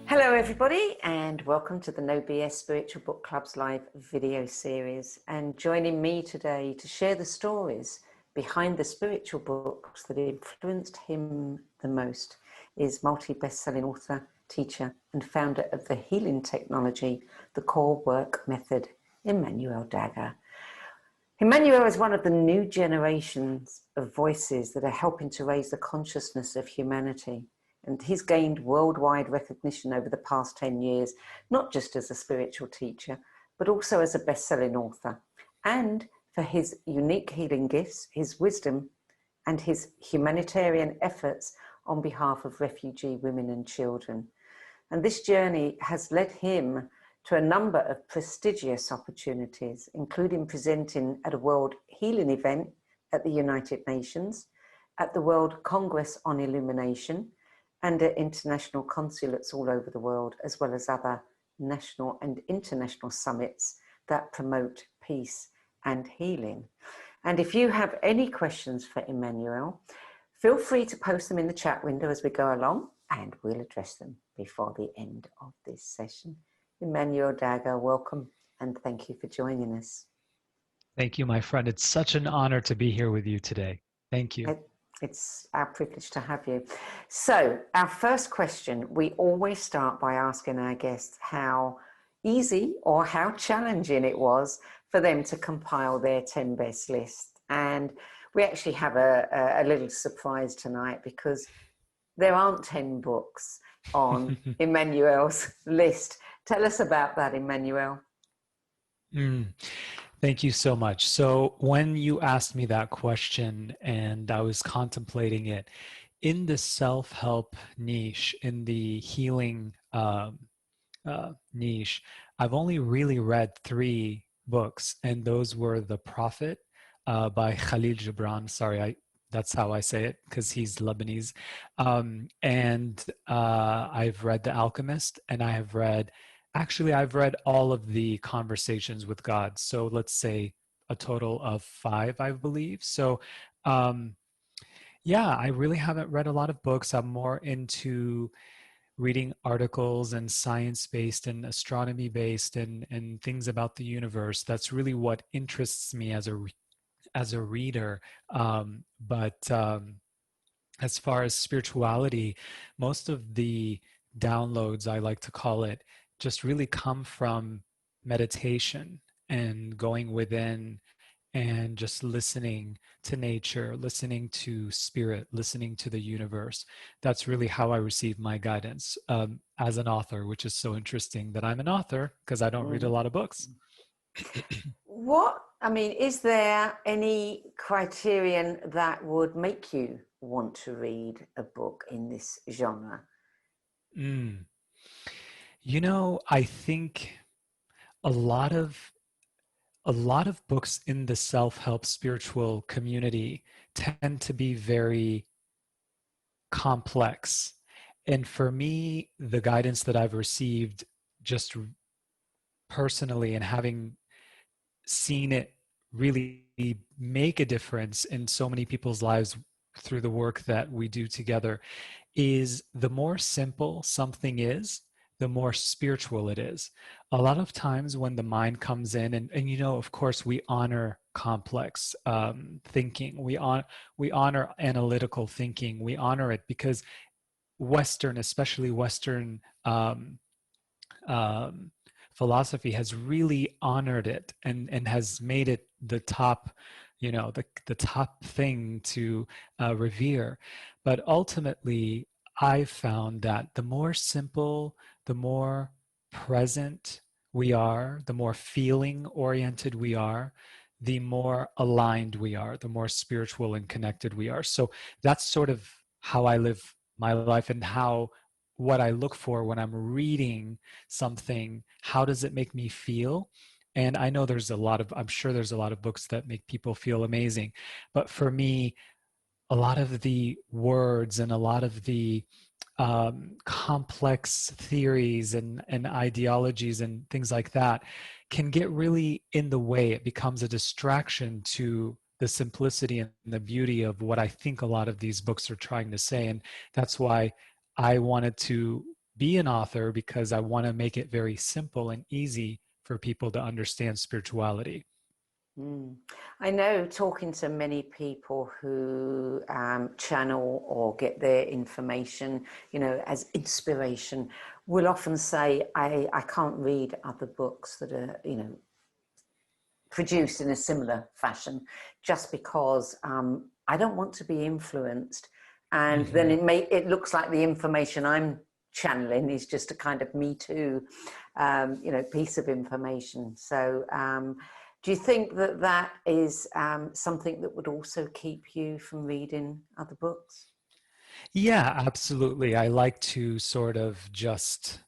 Hello everybody and welcome to the No BS Spiritual Book Club's live video series, and joining me today to share the stories behind the spiritual books that influenced him the most is multi-best-selling author, teacher and founder of the healing technology, the Core Work Method, Emmanuel Dagher. Emmanuel is one of the new generations of voices that are helping to raise the consciousness of humanity. And he's gained worldwide recognition over the past 10 years, not just as a spiritual teacher, but also as a best-selling author, and for his unique healing gifts, his wisdom, and his humanitarian efforts on behalf of refugee women and children. And this journey has led him to a number of prestigious opportunities, including presenting at a World Healing event at the United Nations, at the World Congress on Illumination, and at international consulates all over the world, as well as other national and international summits that promote peace and healing. And if you have any questions for Emmanuel, feel free to post them in the chat window as we go along, and we'll address them before the end of this session. Emmanuel Dagher, welcome, and thank you for joining us. Thank you, my friend. It's such an honor to be here with you today. Thank you. It's our privilege to have you. So our first question, we always start by asking our guests how easy or how challenging it was for them to compile their 10 best list. And we actually have a little surprise tonight because there aren't 10 books on Emmanuel's list. Tell us about that, Emmanuel. Thank you so much. So when you asked me that question and I was contemplating it, in the self-help niche, in the healing niche, I've only really read 3 books, and those were The Prophet by Khalil Gibran. Sorry, that's how I say it because he's Lebanese. And I've read The Alchemist, and I've read all of the Conversations with God. So let's say a total of 5, I believe. So yeah, I really haven't read a lot of books. I'm more into reading articles and science-based and astronomy-based and things about the universe. That's really what interests me as a reader. But as far as spirituality, most of the downloads, I like to call it, just really come from meditation and going within and just listening to nature, listening to spirit, listening to the universe. That's really how I receive my guidance as an author, which is so interesting that I'm an author because I don't read a lot of books. Is there any criterion that would make you want to read a book in this genre? You know, I think a lot of books in the self-help spiritual community tend to be very complex. And for me, the guidance that I've received just personally and having seen it really make a difference in so many people's lives through the work that we do together is the more simple something is, the more spiritual it is. A lot of times when the mind comes in, and you know, of course, we honor complex thinking. We honor analytical thinking. We honor it because Western, especially Western philosophy has really honored it and has made it the top, you know, the top thing to revere. But ultimately, I've found that the more simple, the more present we are, the more feeling oriented we are, the more aligned we are, the more spiritual and connected we are. So that's sort of how I live my life and what I look for when I'm reading something. How does it make me feel? And I know I'm sure there's a lot of books that make people feel amazing. But for me, a lot of the words and a lot of the complex theories and ideologies and things like that can get really in the way. It becomes a distraction to the simplicity and the beauty of what I think a lot of these books are trying to say. And that's why I wanted to be an author because I want to make it very simple and easy for people to understand spirituality. I know, talking to many people who channel or get their information, as inspiration, will often say, I can't read other books that are, produced in a similar fashion, just because I don't want to be influenced. And then it looks like the information I'm channeling is just a kind of me too, piece of information. So do you think that that is something that would also keep you from reading other books? Yeah, absolutely. I like to sort of just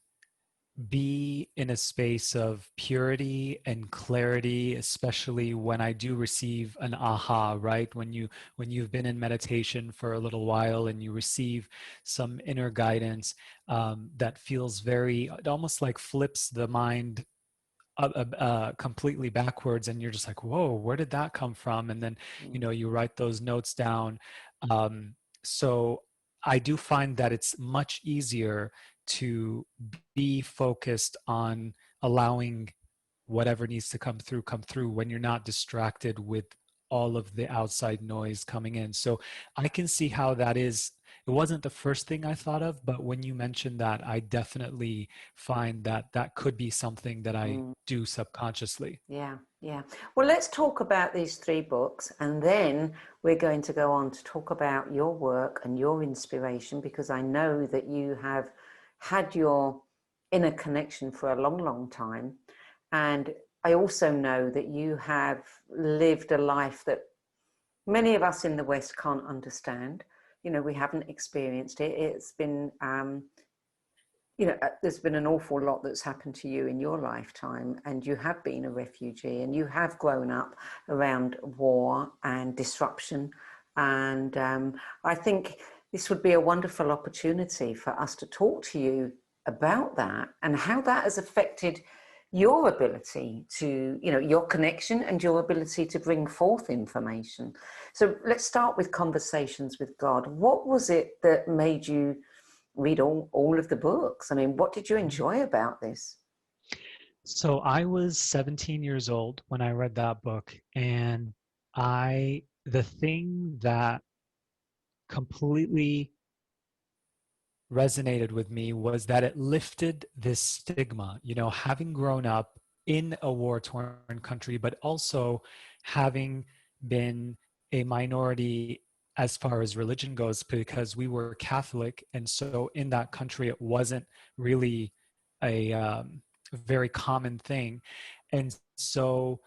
be in a space of purity and clarity, especially when I do receive an aha, right? When you've been in meditation for a little while and you receive some inner guidance that feels very, it almost like flips the mind completely backwards, and you're just like, whoa, where did that come from? And then you write those notes down. So I do find that it's much easier to be focused on allowing whatever needs to come through when you're not distracted with all of the outside noise coming in. So I can see how that is. It wasn't the first thing I thought of, but when you mentioned that, I definitely find that that could be something that I do subconsciously. Yeah, yeah. Well, let's talk about these three books, and then we're going to go on to talk about your work and your inspiration, because I know that you have had your inner connection for a long, long time. And I also know that you have lived a life that many of us in the West can't understand. We haven't experienced it. It's been there's been an awful lot that's happened to you in your lifetime, and you have been a refugee, and you have grown up around war and disruption. And I think this would be a wonderful opportunity for us to talk to you about that and how that has affected your ability to, your connection and your ability to bring forth information. So let's start with Conversations with God. What was it that made you read all of the books? I mean, what did you enjoy about this? So I was 17 years old when I read that book, and the thing that completely resonated with me was that it lifted this stigma, having grown up in a war-torn country, but also having been a minority as far as religion goes, because we were Catholic. And so in that country, it wasn't really a very common thing. And so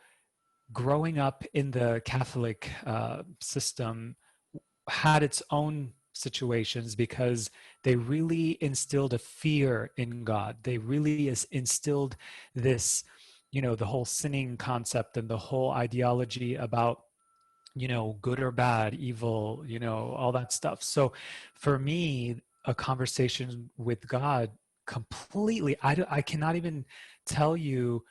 growing up in the Catholic system had its own situations, because they really instilled a fear in God. They really instilled this, the whole sinning concept and the whole ideology about, good or bad, evil, all that stuff. So for me, a conversation with God completely, I cannot even tell you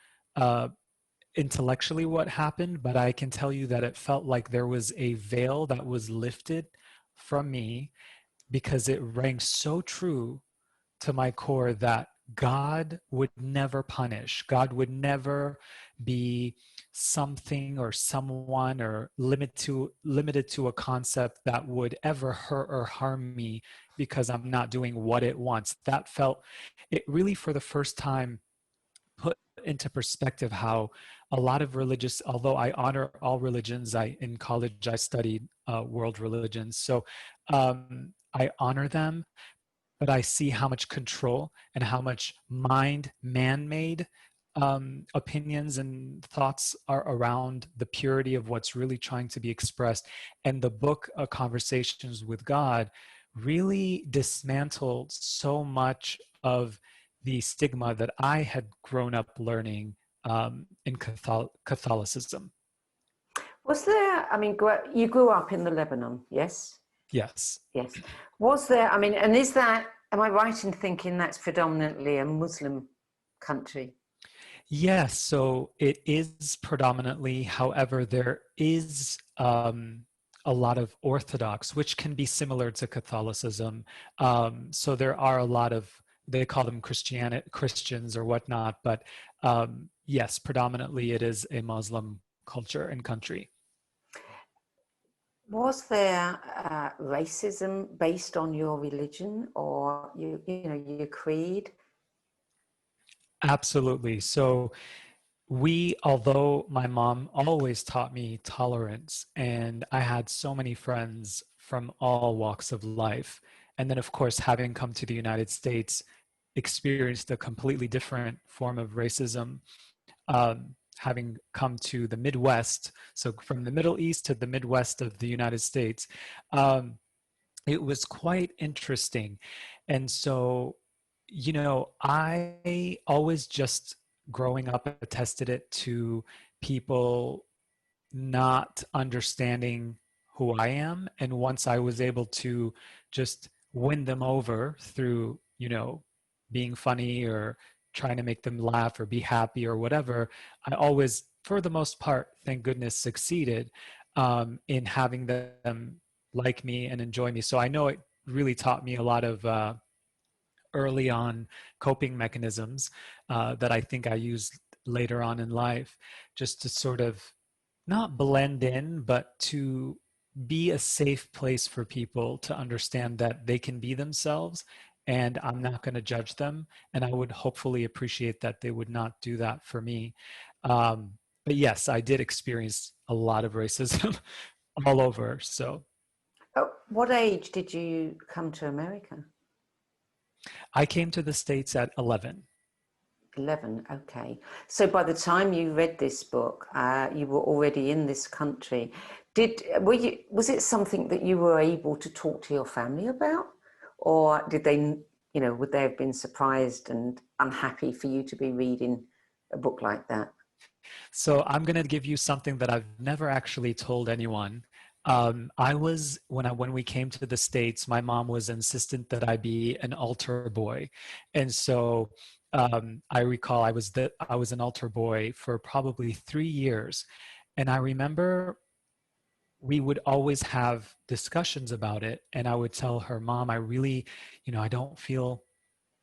intellectually what happened, but I can tell you that it felt like there was a veil that was lifted from me, because it rang so true to my core that God would never punish. God would never be something or someone or limited to a concept that would ever hurt or harm me because I'm not doing what it wants. That felt, it really for the first time put into perspective how a lot of religious, although I honor all religions, in college I studied world religions, so I honor them, but I see how much control and how much man-made opinions and thoughts are around the purity of what's really trying to be expressed. And the book, Conversations with God, really dismantled so much of the stigma that I had grown up learning in Catholicism. Was there, I mean, you grew up in the Lebanon, yes? Yes. Yes. Was there, I mean, and is that, am I right in thinking that's predominantly a Muslim country? Yes, so it is predominantly. However, there is a lot of Orthodox, which can be similar to Catholicism. So there are a lot of they call them Christians or whatnot, but yes, predominantly it is a Muslim culture and country. Was there racism based on your religion or your creed? Absolutely. So although my mom always taught me tolerance, and I had so many friends from all walks of life, and then of course, having come to the United States, experienced a completely different form of racism, having come to the Midwest, so from the Middle East to the Midwest of the United States. It was quite interesting. And so, I always just growing up attested it to people not understanding who I am. And once I was able to just win them over through, being funny or trying to make them laugh or be happy or whatever, I always, for the most part, thank goodness, succeeded in having them like me and enjoy me. So I know it really taught me a lot of early on coping mechanisms that I think I used later on in life, just to sort of not blend in, but to be a safe place for people to understand that they can be themselves and I'm not going to judge them. And I would hopefully appreciate that they would not do that for me. But yes, I did experience a lot of racism all over. So At what age did you come to America? I came to the States at 11. 11, okay. So by the time you read this book, you were already in this country. Was it something that you were able to talk to your family about? Or did they, would they have been surprised and unhappy for you to be reading a book like that? So I'm going to give you something that I've never actually told anyone. When we came to the States, my mom was insistent that I be an altar boy. And so I recall I was an altar boy for probably 3 years. And I remember we would always have discussions about it. And I would tell her, Mom, I really, I don't feel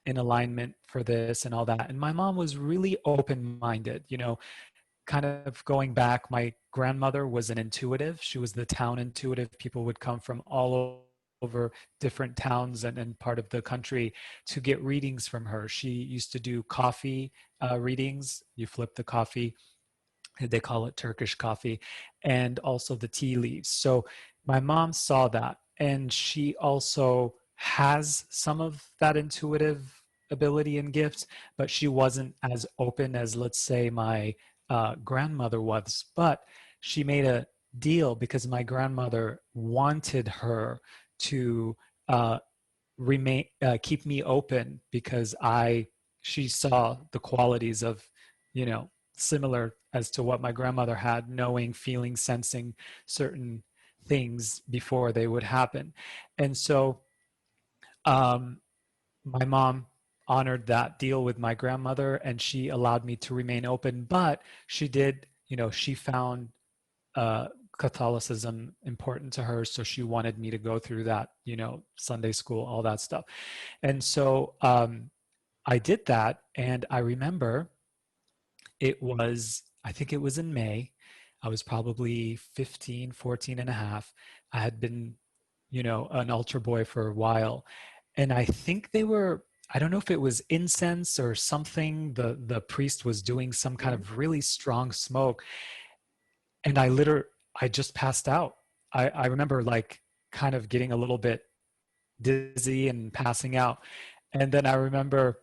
in alignment for this and all that. And my mom was really open-minded, kind of going back. My grandmother was an intuitive. She was the town intuitive. People would come from all over different towns and part of the country to get readings from her. She used to do coffee readings. You flip the coffee, they call it Turkish coffee, and also the tea leaves. So my mom saw that, and she also has some of that intuitive ability and gifts, but she wasn't as open as, let's say, my grandmother was. But she made a deal because my grandmother wanted her to keep me open because she saw the qualities of, similar as to what my grandmother had, knowing, feeling, sensing certain things before they would happen. And so my mom honored that deal with my grandmother, and she allowed me to remain open. But she did, she found uh, Catholicism important to her, so she wanted me to go through that, Sunday school, all that stuff. And so I did that, and I remember I think it was in May. I was probably 15, 14 and a half. I had been, an altar boy for a while. And I think I don't know if it was incense or something. The priest was doing some kind Yeah. of really strong smoke. And I just passed out. I remember like kind of getting a little bit dizzy and passing out. And then I remember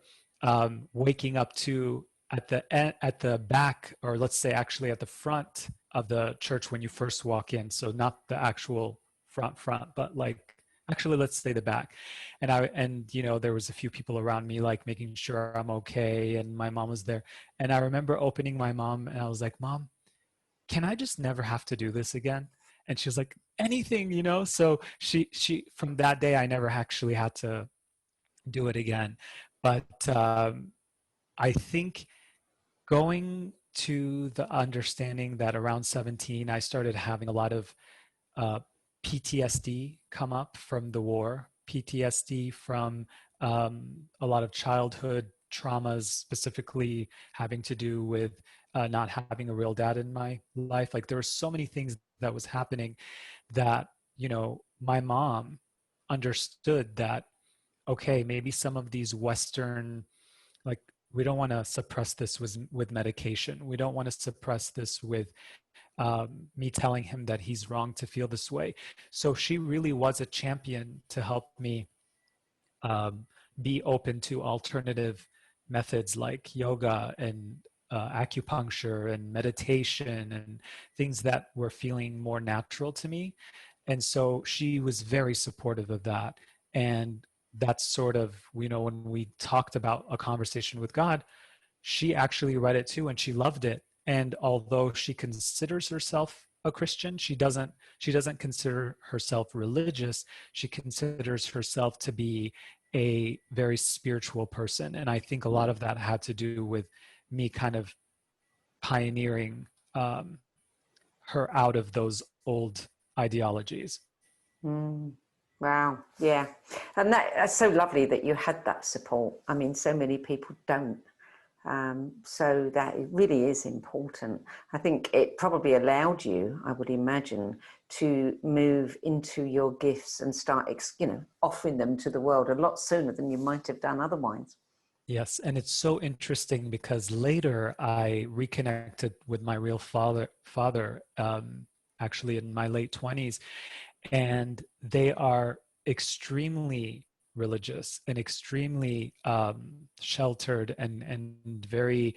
waking up at the back, or let's say actually at the front of the church when you first walk in. So not the actual front, but like actually let's say the back. And there was a few people around me like making sure I'm okay, and my mom was there. And I remember opening my mom and I was like, Mom, can I just never have to do this again? And she was like, anything, So she from that day, I never actually had to do it again. But I think going to the understanding that around 17, I started having a lot of uh, PTSD come up from the war, PTSD from a lot of childhood traumas, specifically having to do with not having a real dad in my life. Like there were so many things that was happening that, you know, my mom understood that, okay, maybe some of these Western, like, we don't want to suppress this with medication. We don't want to suppress this with me telling him that he's wrong to feel this way. So she really was a champion to help me um, be open to alternative methods like yoga and acupuncture and meditation and things that were feeling more natural to me. And so she was very supportive of that. And that's sort of, you know, when we talked about a conversation with God, she actually read it too and she loved it. And although she considers herself a Christian, she doesn't consider herself religious. She considers herself to be a very spiritual person. And I think a lot of that had to do with me kind of pioneering her out of those old ideologies. Mm. Wow. Yeah. And that's so lovely that you had that support. I mean, so many people don't. So that it really is important. I think it probably allowed you, I would imagine, to move into your gifts and start, you know, offering them to the world a lot sooner than you might have done otherwise. Yes, and it's so interesting because later I reconnected with my real father, actually in my late 20s, and they are extremely religious and extremely sheltered and very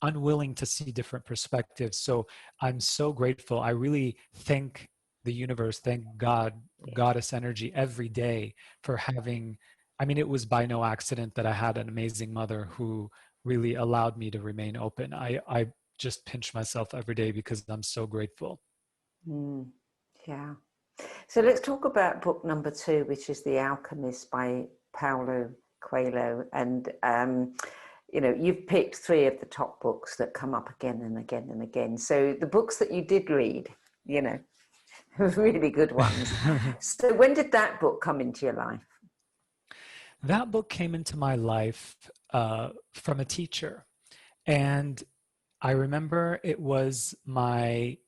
unwilling to see different perspectives. So I'm so grateful. I really thank the universe, thank God, goddess energy every day for having, I mean, it was by no accident that I had an amazing mother who really allowed me to remain open. I just pinch myself every day because I'm so grateful. Mm. Yeah. So let's talk about book number 2, which is The Alchemist by Paulo Coelho. And, you know, you've picked 3 of the top books that come up again and again and again. So the books that you did read, you know, really good ones. So when did that book come into your life? That book came into my life from a teacher. And I remember it was my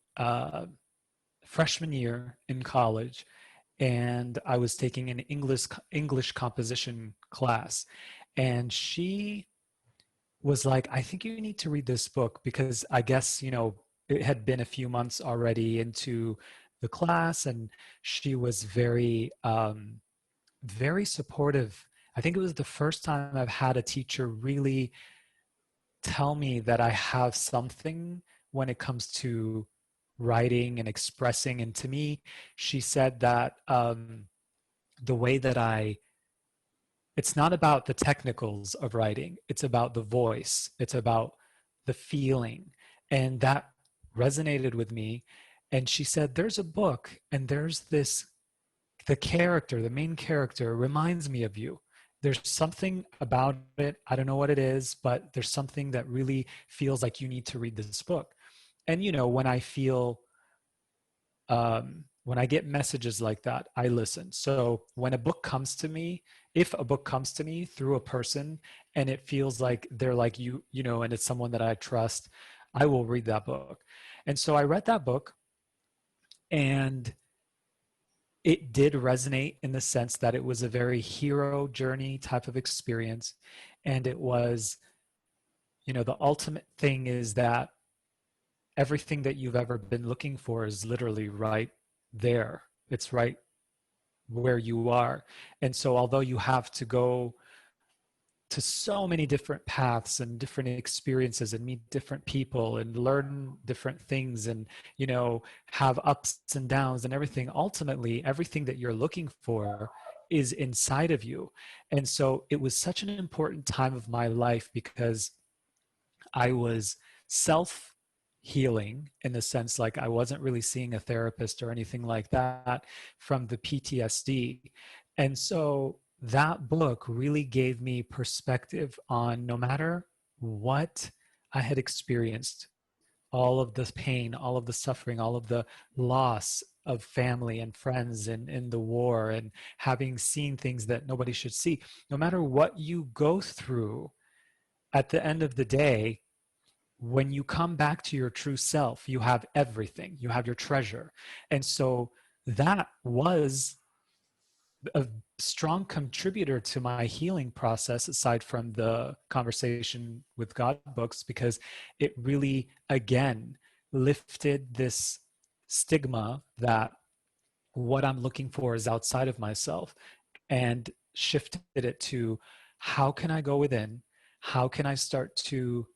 freshman year in college, and I was taking an English composition class. And she was like, I think you need to read this book because I guess, you know, it had been a few months already into the class, and she was very supportive. I think it was the first time I've had a teacher really tell me that I have something when it comes to writing and expressing. And to me, she said that the way that it's not about the technicals of writing, it's about the voice, it's about the feeling. And that resonated with me. And she said, there's a book, and there's this, the main character reminds me of you. There's something about it. I don't know what it is, but there's something that really feels like you need to read this book. And, you know, when I get messages like that, I listen. So when a book comes to me, if a book comes to me through a person and it feels like they're like you know, and it's someone that I trust, I will read that book. And so I read that book, and it did resonate in the sense that it was a very hero journey type of experience. And it was, you know, the ultimate thing is that everything that you've ever been looking for is literally right there. It's right where you are. And so although you have to go to so many different paths and different experiences and meet different people and learn different things and, you know, have ups and downs and everything, ultimately everything that you're looking for is inside of you. And so it was such an important time of my life because I was self healing in the sense, like, I wasn't really seeing a therapist or anything like that from the PTSD. And so that book really gave me perspective on, no matter what I had experienced, all of the pain, all of the suffering, all of the loss, of family and friends in the war, and having seen things that nobody should see. No matter what you go through, at the end of the day, when you come back to your true self, you have everything. You have your treasure. And so that was a strong contributor to my healing process, aside from the Conversation with God books, because it really, again, lifted this stigma that what I'm looking for is outside of myself, and shifted it to, how can I go within? How can I start to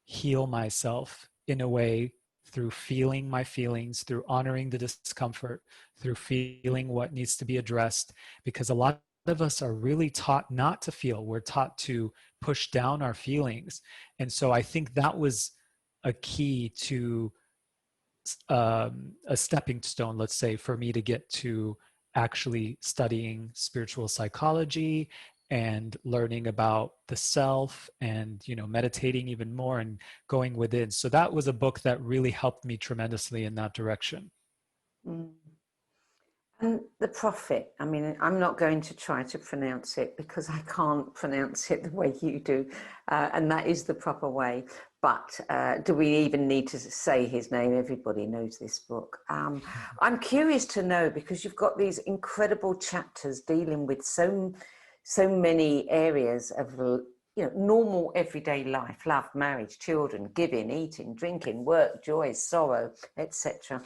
heal myself in a way, through feeling my feelings, through honoring the discomfort, through feeling what needs to be addressed? Because a lot of us are really taught not to feel. We're taught to push down our feelings. And so I think that was a key to a stepping stone, let's say, for me to get to actually studying spiritual psychology and learning about the self, and meditating even more and going within. So that was a book that really helped me tremendously in that direction. Mm. And the prophet, I mean, I'm not going to try to pronounce it because I can't pronounce it the way you do, and that is the proper way. But do we even need to say his name? Everybody knows this book. I'm curious to know, because you've got these incredible chapters dealing with so many areas of normal everyday life: love, marriage, children, giving, eating, drinking, work, joy, sorrow, etc.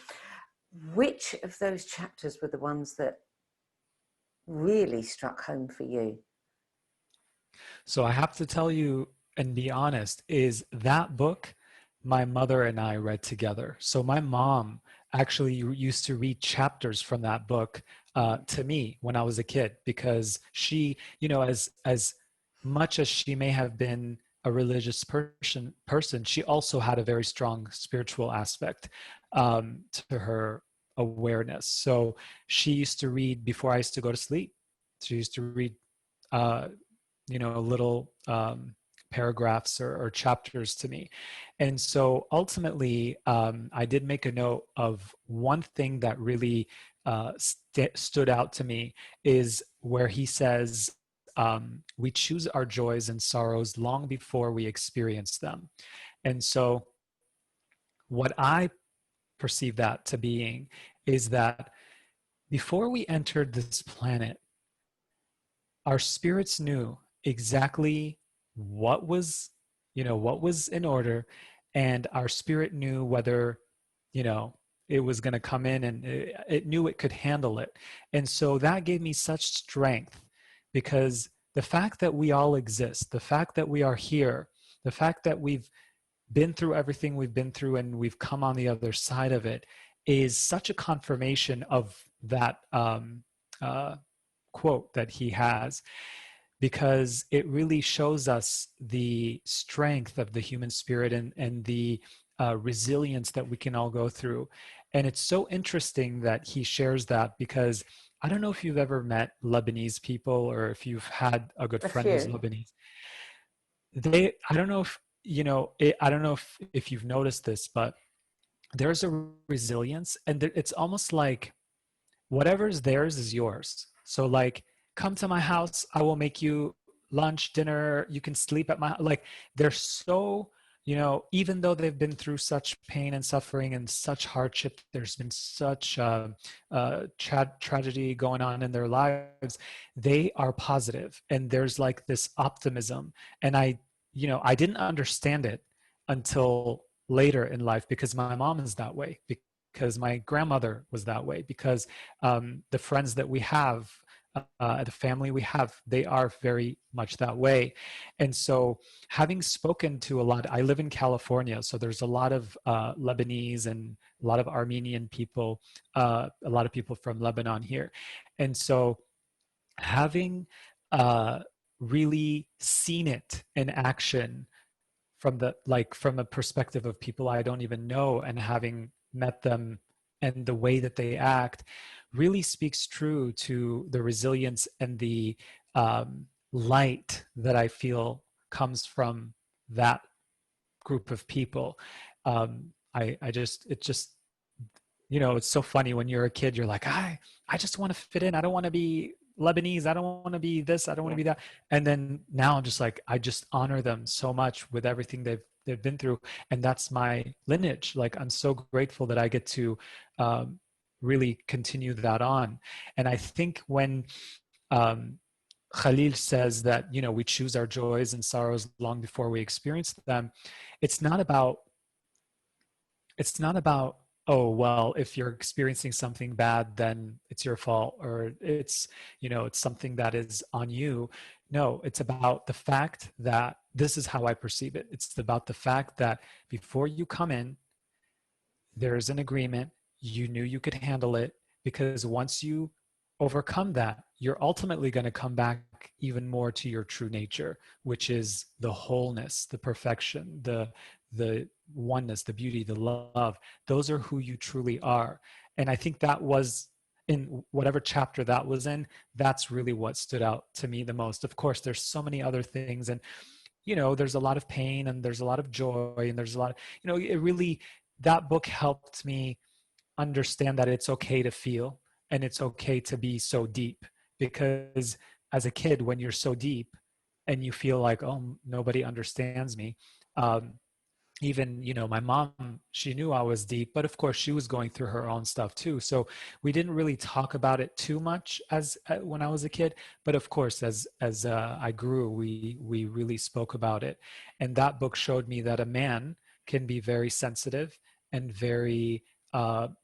Which of those chapters were the ones that really struck home for you? So I have to tell you and be honest, is that book my mother and I read together. So my mom actually used to read chapters from that book to me when I was a kid, because she, as much as she may have been a religious person, she also had a very strong spiritual aspect to her awareness. So she used to read before I used to go to sleep. She used to read uh, little paragraphs or chapters to me. And so ultimately, I did make a note of one thing that really stood out to me, is where he says, we choose our joys and sorrows long before we experience them. And so what I perceive that to being is that before we entered this planet, our spirits knew exactly what was what was in order, and our spirit knew whether you know it was going to come in, and it knew it could handle it. And so that gave me such strength, because the fact that we all exist, the fact that we are here, the fact that we've been through everything we've been through and we've come on the other side of it, is such a confirmation of that uh, quote that he has, because it really shows us the strength of the human spirit, and the resilience that we can all go through. And it's so interesting that he shares that, because I don't know if you've ever met Lebanese people, or if you've had a good A friend who's few. Lebanese. I don't know if I don't know if you've noticed this, but there's a resilience, and it's almost like whatever's theirs is yours. So like, come to my house, I will make you lunch, dinner, you can sleep at my, like, they're so, even though they've been through such pain and suffering and such hardship, there's been such tragedy going on in their lives, they are positive, and there's like this optimism. And I didn't understand it until later in life, because my mom is that way, because my grandmother was that way, because the friends that we have, the family we have, they are very much that way. And so, having spoken to a lot, I live in California, so there's a lot of Lebanese and a lot of Armenian people, a lot of people from Lebanon here. And so, having really seen it in action from a perspective of people I don't even know, and having met them and the way that they act, really speaks true to the resilience and the light that I feel comes from that group of people. I just, it just, it's so funny when you're a kid, you're like, I just want to fit in. I don't want to be Lebanese. I don't want to be this. I don't want to Yeah. be that. And then now I'm just like, I just honor them so much with everything they've been through. And that's my lineage. Like, I'm so grateful that I get to um, really continue that on. And I think when um, Khalil says that, we choose our joys and sorrows long before we experience them, it's not about it's not about, oh well, if you're experiencing something bad, then it's your fault, or it's something that is on you. No, it's about the fact that this is how I perceive it. It's about the fact that before you come in, there's an agreement. You knew you could handle it, because once you overcome that, you're ultimately going to come back even more to your true nature, which is the wholeness, the perfection, the oneness, the beauty, the love. Those are who you truly are. And I think that was, in whatever chapter that was in, that's really what stood out to me the most. Of course, there's so many other things, and there's a lot of pain, and there's a lot of joy, and there's a lot of, it really, that book helped me understand that it's okay to feel, and it's okay to be so deep. Because as a kid, when you're so deep and you feel like, oh, nobody understands me, um, even my mom, she knew I was deep, but of course she was going through her own stuff too. So we didn't really talk about it too much as when I was a kid, but of course as I grew, we really spoke about it. And that book showed me that a man can be very sensitive and very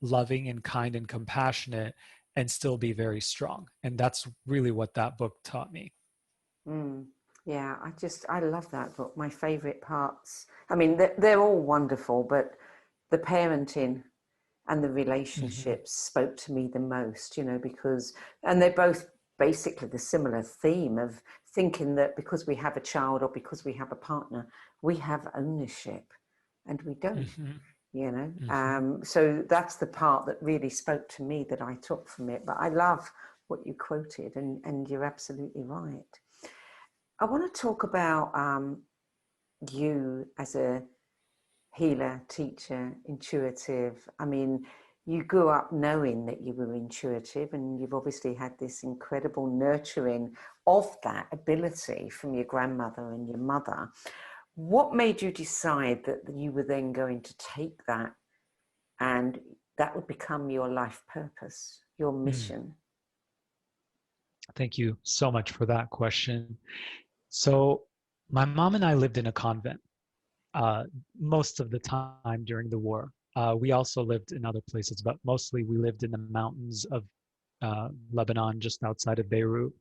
loving and kind and compassionate, and still be very strong. And that's really what that book taught me. Mm. Yeah, I love that book. My favorite parts, I mean, they're all wonderful, but the parenting and the Mm-hmm. relationships spoke to me the most, because, and they're both basically the similar theme of thinking that because we have a child or because we have a partner, we have ownership, and we don't. Mm-hmm. you know Mm-hmm. um, so that's the part that really spoke to me, that I took from it. But I love what you quoted, and you're absolutely right. I want to talk about you as a healer, teacher, intuitive. I mean, you grew up knowing that you were intuitive, and you've obviously had this incredible nurturing of that ability from your grandmother and your mother. What made you decide that you were then going to take that, and that would become your life purpose, your Mm. mission? Thank you so much for that question. So, my mom and I lived in a convent uh, most of the time during the war. We also lived in other places, but mostly we lived in the mountains of Lebanon, just outside of Beirut.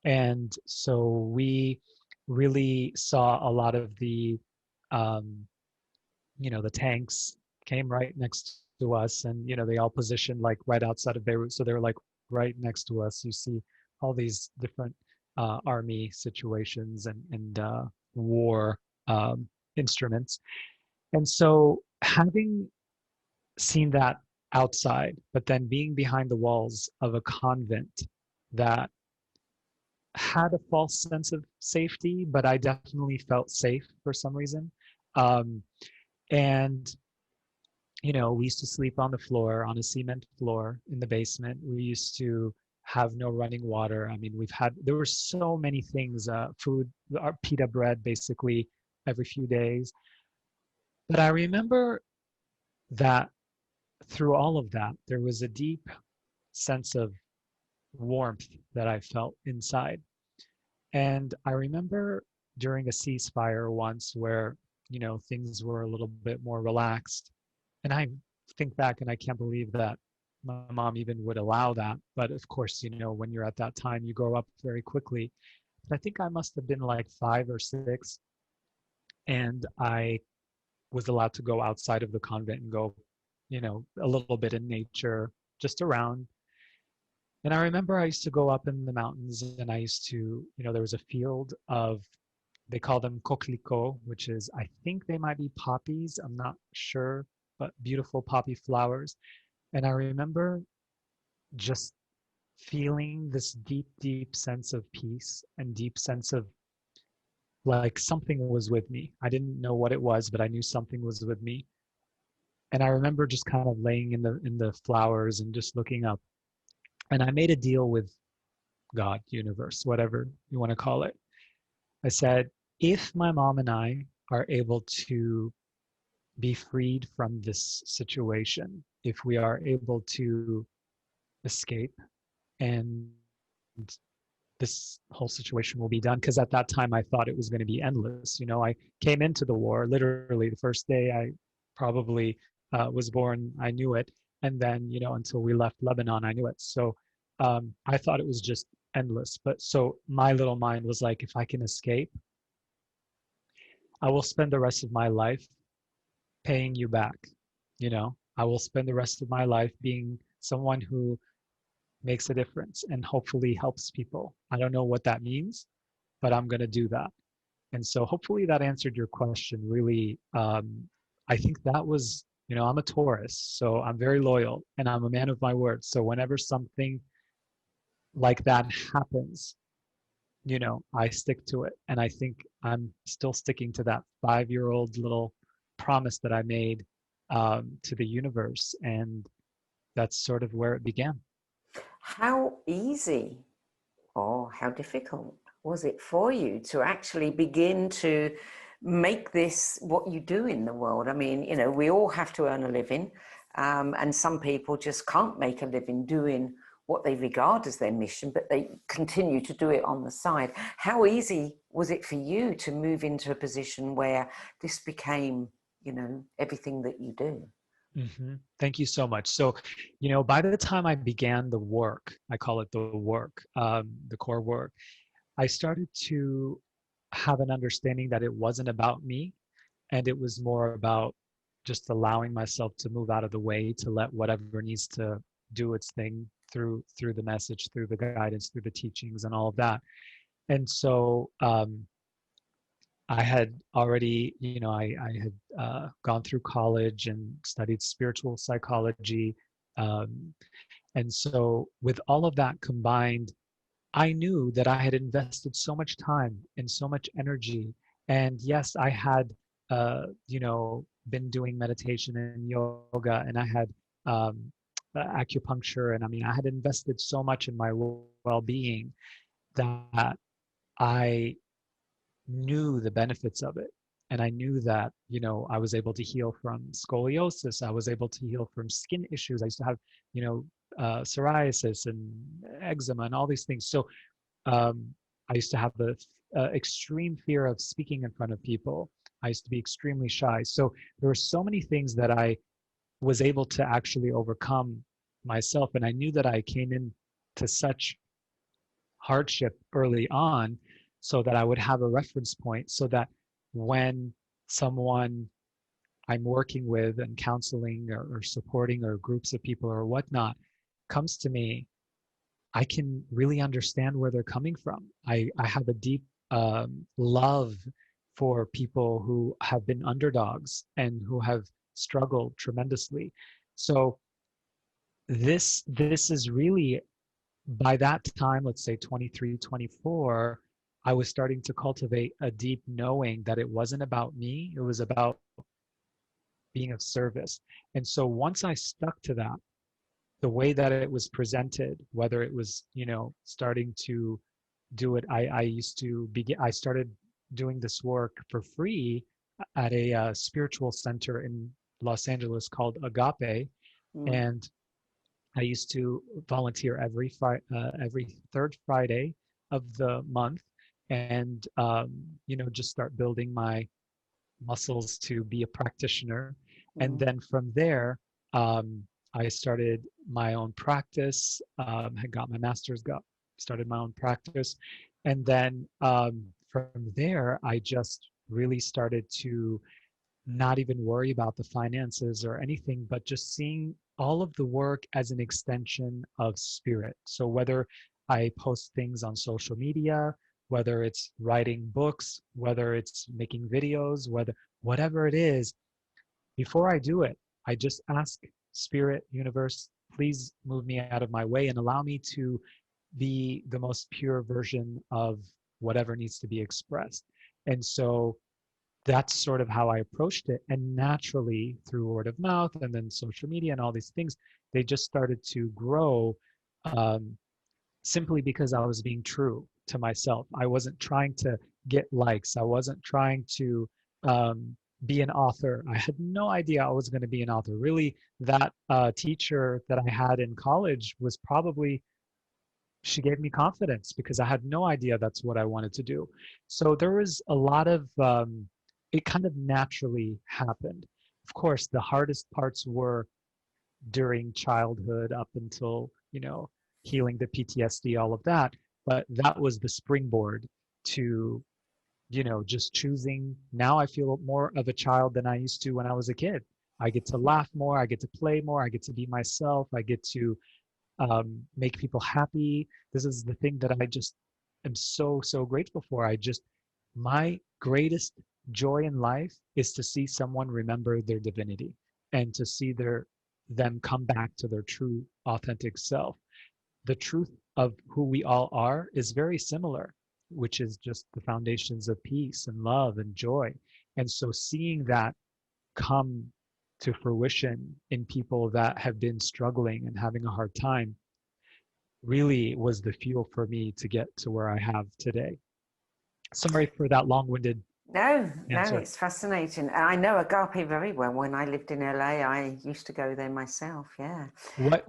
And so we really saw a lot of um, the tanks came right next to us, and they all positioned like right outside of Beirut, so they were like right next to us. You see all these different army situations and war um, instruments. And so having seen that outside, but then being behind the walls of a convent that had a false sense of safety, but I definitely felt safe for some reason. Um, and we used to sleep on the floor, on a cement floor in the basement. We used to have no running water. I mean, there were so many things, food, our pita bread basically every few days. But I remember that through all of that, there was a deep sense of warmth that I felt inside. And I remember during a ceasefire once where, things were a little bit more relaxed. And I think back and I can't believe that my mom even would allow that. But of course, when you're at that time, you grow up very quickly. But I think I must have been like 5 or 6, and I was allowed to go outside of the convent and go, a little bit in nature, just around. And I remember I used to go up in the mountains, and I used to, there was a field of, they call them coquelicot, which is, I think they might be poppies. I'm not sure, but beautiful poppy flowers. And I remember just feeling this deep, deep sense of peace and deep sense of like something was with me. I didn't know what it was, but I knew something was with me. And I remember just kind of laying in the flowers and just looking up. And I made a deal with God, universe, whatever you want to call it. I said, if my mom and I are able to be freed from this situation, if we are able to escape, and this whole situation will be done, because at that time I thought it was going to be endless. You know, I came into the war literally the first day I probably was born. I knew it, and then, you know, until we left Lebanon, I knew it. So I thought it was just endless. But so my little mind was like, if I can escape, I will spend the rest of my life paying you back. You know, I will spend the rest of my life being someone who makes a difference and hopefully helps people. I don't know what that means, but I'm going to do that. And so hopefully that answered your question. Really, I think that was, you know, I'm a Taurus, so I'm very loyal and I'm a man of my word. So whenever something like that happens, you know, I stick to it. And I think I'm still sticking to that 5-year-old little promise that I made to the universe. And that's sort of where it began. How easy or how difficult was it for you to actually begin to make this what you do in the world? I mean, you know, we all have to earn a living, and some people just can't make a living doing what they regard as their mission, but they continue to do it on the side. How easy was it for you to move into a position where this became, you know, everything that you do? Thank you so much. So, you know, by the time I began the work, I call it the work, the core work, I started to have an understanding that it wasn't about me, and it was more about just allowing myself to move out of the way to let whatever needs to do its thing through the message, through the guidance, through the teachings, and all of that. And so I had already, you know, I had gone through college and studied spiritual psychology. Um, and so with all of that combined, I knew that I had invested so much time and so much energy. And yes, I had, you know, been doing meditation and yoga, and I had acupuncture. And I mean, I had invested so much in my well-being that I knew the benefits of it. And I knew that, you know, I was able to heal from scoliosis. I was able to heal from skin issues. I used to have, you know, psoriasis and eczema and all these things. So I used to have the extreme fear of speaking in front of people. I used to be extremely shy. So there were so many things that I was able to actually overcome myself. And I knew that I came in to such hardship early on so that I would have a reference point, so that when someone I'm working with and counseling or supporting, or groups of people or whatnot, comes to me, I can really understand where they're coming from. I have a deep love for people who have been underdogs and who have struggled tremendously. So this is really, by that time, let's say 23, 24, I was starting to cultivate a deep knowing that it wasn't about me, it was about being of service. And so once I stuck to that, the way that it was presented, whether it was, you know, starting to do it, I used to begin, I started doing this work for free at a spiritual center in Los Angeles called Agape. Mm. And I used to volunteer every third Friday of the month, and you know, just start building my muscles to be a practitioner. And Mm. then from there, um, I started my own practice. Had got my master's, got started my own practice, and then from there, I just really started to not even worry about the finances or anything, but just seeing all of the work as an extension of spirit. So whether I post things on social media, whether it's writing books, whether it's making videos, whatever it is, before I do it, I just ask spirit, universe, please move me out of my way and allow me to be the most pure version of whatever needs to be expressed. And so that's sort of how I approached it. And naturally, through word of mouth and then social media and all these things, they just started to grow, um, simply because I was being true to myself. I wasn't trying to get likes. I wasn't trying to um, be an author. I had no idea I was going to be an author. Really, that teacher that I had in college was probably, she gave me confidence because I had no idea that's what I wanted to do. So there was a lot of, it kind of naturally happened. Of course, the hardest parts were during childhood up until, healing the PTSD, all of that. But that was the springboard to, just choosing. Now I feel more of a child than I used to when I was a kid. I get to laugh more. I get to play more. I get to be myself. I get to make people happy. This is the thing that I just am so, so grateful for. My greatest joy in life is to see someone remember their divinity and to see them come back to their true, authentic self. The truth of who we all are is very similar, which is just the foundations of peace and love and joy. And so seeing that come to fruition in people that have been struggling and having a hard time really was the fuel for me to get to where I have today. Sorry for that long-winded No, no, answer. it's fascinating. I know Agape very well. When I lived in LA, I used to go there myself. Yeah. What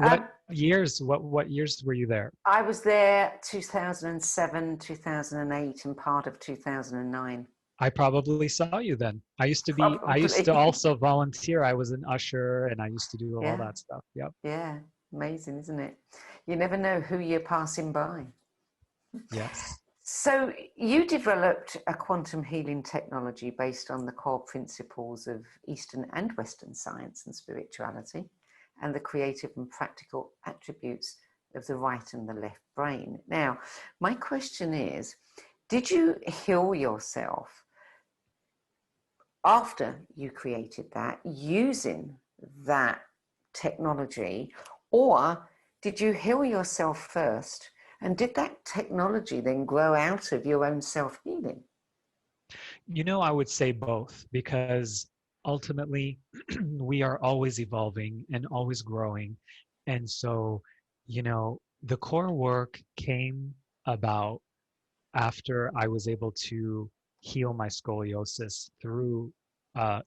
years? What years were you there? I was there 2007, 2008, and part of 2009. I probably saw you then. I used to Probably. also volunteer. I was an usher and I used to do all Yeah. that stuff. Yep. Yeah. Amazing, isn't it? You never know who you're passing by. Yes. So you developed a quantum healing technology based on the core principles of Eastern and Western science and spirituality, and the creative and practical attributes of the right and the left brain. Now, my question is, did you heal yourself after you created that using that technology, or did you heal yourself first? And did that technology then grow out of your own self-healing? I would say both because ultimately we are always evolving and always growing. And so, the core work came about after I was able to heal my scoliosis through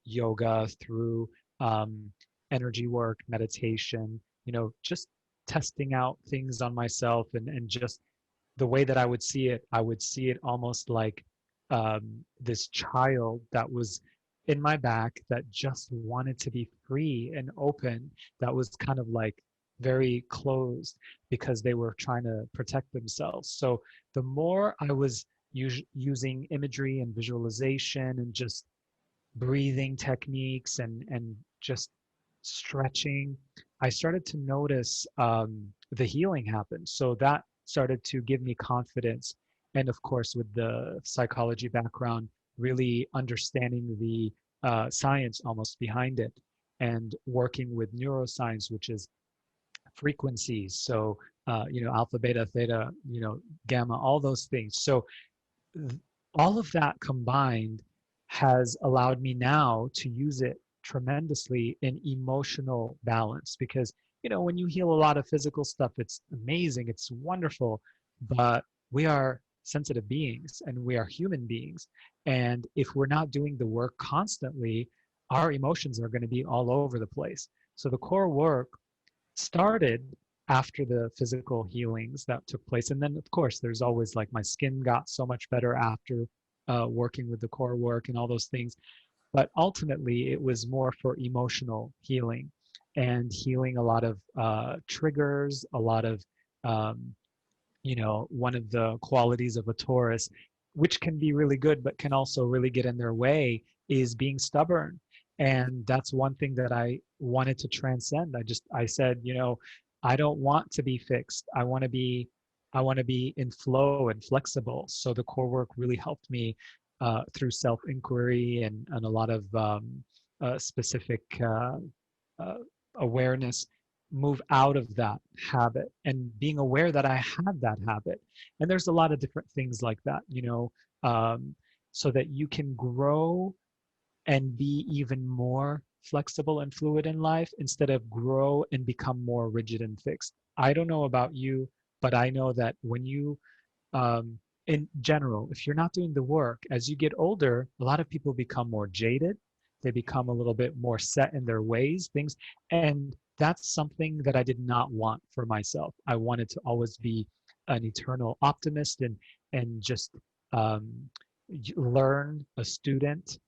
yoga, through um, energy work, meditation, just testing out things on myself and just the way that I would see it almost like this child that was in my back that just wanted to be free and open, that was kind of like very closed because they were trying to protect themselves. So the more I was using imagery and visualization and just breathing techniques and just stretching, I started to notice the healing happen. So that started to give me confidence. And of course, with the psychology background, really understanding the science almost behind it and working with neuroscience, which is frequencies. So, alpha, beta, theta, gamma, all those things. So all of that combined has allowed me now to use it tremendously in emotional balance because when you heal a lot of physical stuff, it's amazing, it's wonderful, but we are sensitive beings and we are human beings, and if we're not doing the work constantly, our emotions are going to be all over the place. So the core work started after the physical healings that took place. And then, of course, there's always like my skin got so much better after working with the core work and all those things. But ultimately, it was more for emotional healing and healing a lot of triggers, a lot of, one of the qualities of a Taurus, which can be really good, but can also really get in their way, is being stubborn. And that's one thing that I wanted to transcend. I said, I don't want to be fixed. I want to be in flow and flexible. So the core work really helped me through self-inquiry and a lot of specific uh, awareness, move out of that habit and being aware that I had that habit. And there's a lot of different things like that, so that you can grow and be even more flexible and fluid in life instead of grow and become more rigid and fixed. I don't know about you, but I know that when you, in general, if you're not doing the work, as you get older, a lot of people become more jaded. They become a little bit more set in their ways, things. And that's something that I did not want for myself. I wanted to always be an eternal optimist and just um, learn, a student,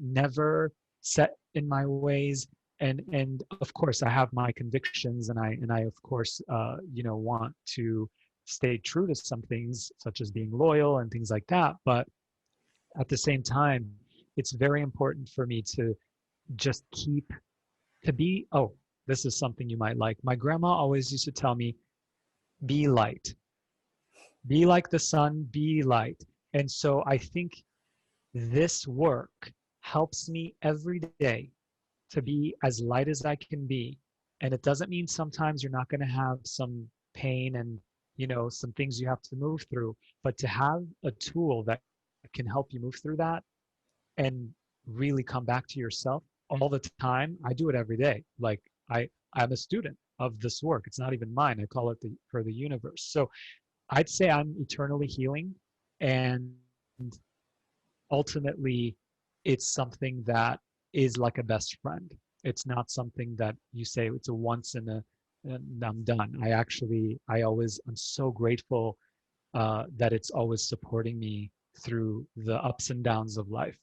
never set in my ways. And of course, I have my convictions, and I of course, want to stay true to some things, such as being loyal and things like that. But at the same time, it's very important for me to just keep to be. Oh, this is something you might like. My grandma always used to tell me, "Be light, be like the sun, be light." And so I think this work helps me every day to be as light as I can be. And it doesn't mean sometimes you're not going to have some pain and, some things you have to move through, but to have a tool that can help you move through that and really come back to yourself all the time. I do it every day. Like I'm a student of this work. It's not even mine. I call it for the universe. So I'd say I'm eternally healing, and ultimately it's something that is like a best friend. It's not something that you say it's a once in a and I'm done. I'm so grateful that it's always supporting me through the ups and downs of life.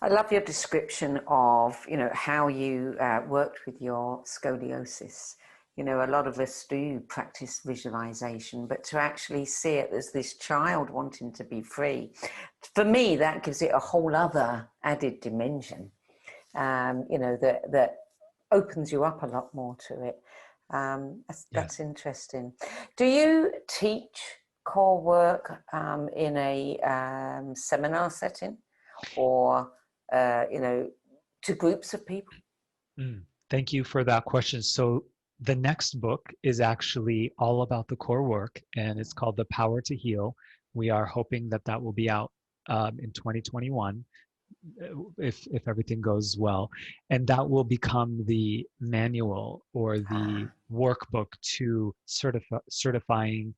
I love your description of, how you worked with your scoliosis. A lot of us do practice visualization, but to actually see it as this child wanting to be free, for me, that gives it a whole other added dimension, that opens you up a lot more to it. That's interesting. Do you teach core work in a seminar setting, or to groups of people? Thank you for that question. So the next book is actually all about the core work, and it's called The Power to Heal. We are hoping that will be out in 2021, if everything goes well, and that will become the manual or the workbook to certifying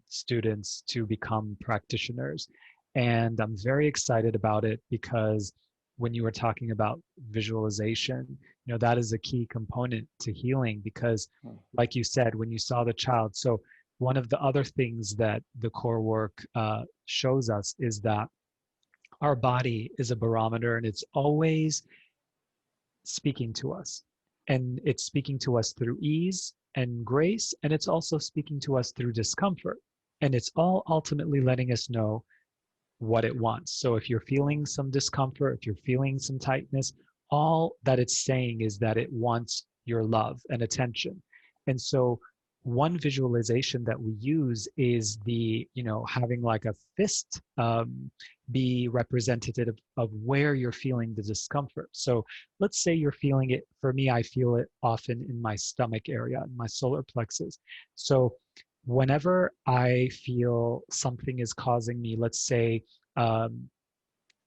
students to become practitioners. And I'm very excited about it because when you were talking about visualization, that is a key component to healing, because like you said, when you saw the child, so one of the other things that the core work shows us is that our body is a barometer, and it's always speaking to us. And it's speaking to us through ease and grace, and it's also speaking to us through discomfort. And it's all ultimately letting us know what it wants. So if you're feeling some discomfort, if you're feeling some tightness, all that it's saying is that it wants your love and attention. And so one visualization that we use is having like a fist be representative of where you're feeling the discomfort. So let's say you're feeling it. For me, I feel it often in my stomach area, in my solar plexus. So whenever I feel something is causing me, let's say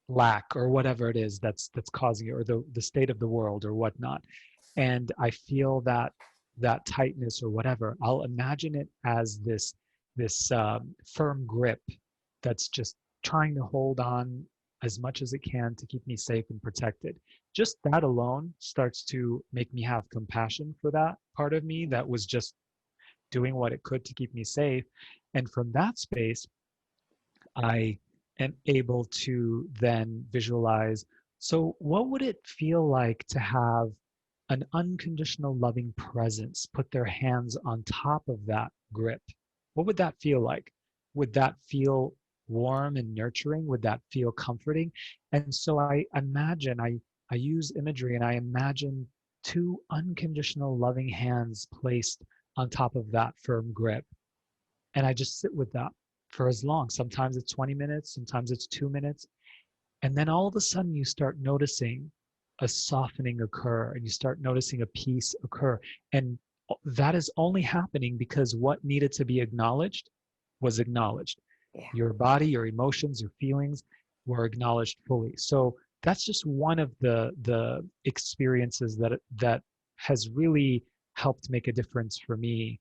lack or whatever it is that's causing it, or the state of the world or whatnot, and I feel that tightness or whatever, I'll imagine it as this firm grip that's just trying to hold on as much as it can to keep me safe and protected. Just that alone starts to make me have compassion for that part of me that was just doing what it could to keep me safe. And from that space, I am able to then visualize, so what would it feel like to have an unconditional loving presence put their hands on top of that grip? What would that feel like? Would that feel warm and nurturing? Would that feel comforting? And so I imagine, I use imagery, and I imagine two unconditional loving hands placed on top of that firm grip. And I just sit with that for as long. Sometimes it's 20 minutes, sometimes it's 2 minutes. And then all of a sudden you start noticing a softening occur, and you start noticing a peace occur. And that is only happening because what needed to be acknowledged was acknowledged. Yeah. Your body, your emotions, your feelings were acknowledged fully. So that's just one of the experiences that has really helped make a difference for me,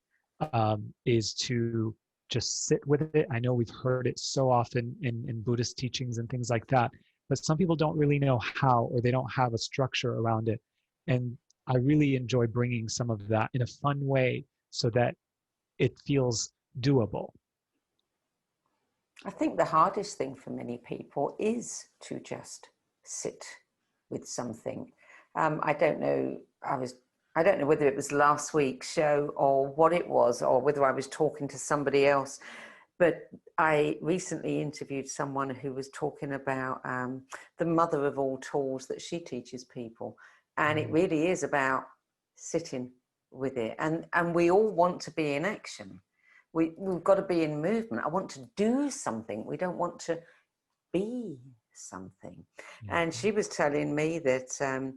is to just sit with it. I know we've heard it so often in Buddhist teachings and things like that, but some people don't really know how, or they don't have a structure around it. And I really enjoy bringing some of that in a fun way so that it feels doable. I think the hardest thing for many people is to just sit with something. I don't know. I don't know whether it was last week's show or what it was, or whether I was talking to somebody else. But I recently interviewed someone who was talking about the mother of all tools that she teaches people. And it really is about sitting with it. And we all want to be in action. We've got to be in movement. I want to do something. We don't want to be something. And she was telling me that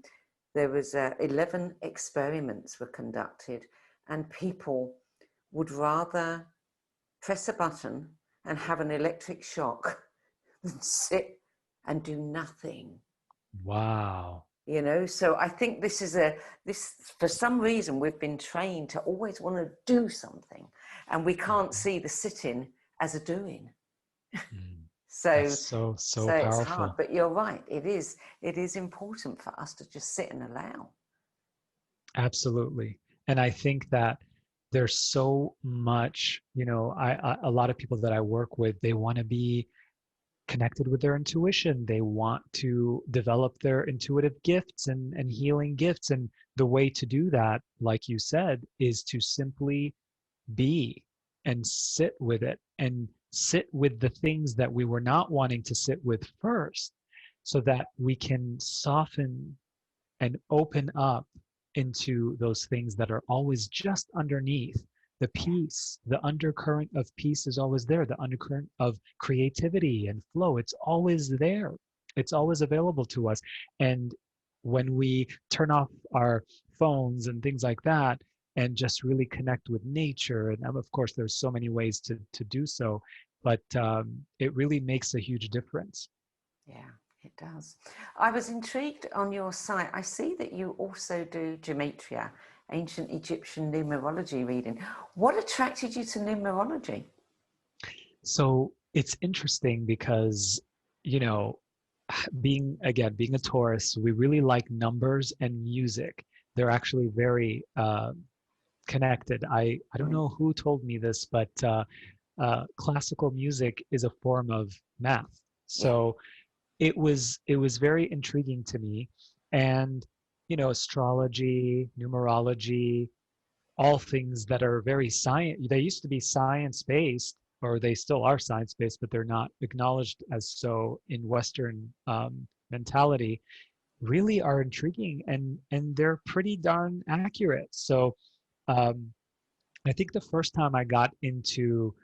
there was 11 experiments were conducted, and people would rather press a button and have an electric shock than sit and do nothing. Wow. You know, so I think this is for some reason we've been trained to always want to do something, and we can't see the sitting as a doing. So that's so it's powerful. hard, but you're right. It is important for us to just sit and allow. Absolutely. And I think that there's so much, you know, a lot of people that I work with, they want to be connected with their intuition. They want to develop their intuitive gifts and healing gifts. And the way to do that, like you said, is to simply be and sit with it, and sit with the things that we were not wanting to sit with first, so that we can soften and open up into those things that are always just underneath. The peace, the undercurrent of peace is always there. The undercurrent of creativity and flow, it's always there. It's always available to us. And when we turn off our phones and things like that, and just really connect with nature, and of course there's so many ways to do so, but it really makes a huge difference. Yeah, it does. I was intrigued on your site. I see that you also do gematria, ancient Egyptian numerology reading. What attracted you to numerology? So it's interesting because, you know, being a Taurus, we really like numbers and music. They're actually very connected. I don't know who told me this, but classical music is a form of math. So it was very intriguing to me. And, you know, astrology, numerology, all things that are very science. They used to be science-based, or they still are science-based, but they're not acknowledged as so in Western mentality, really are intriguing, and they're pretty darn accurate. So I think the first time I got into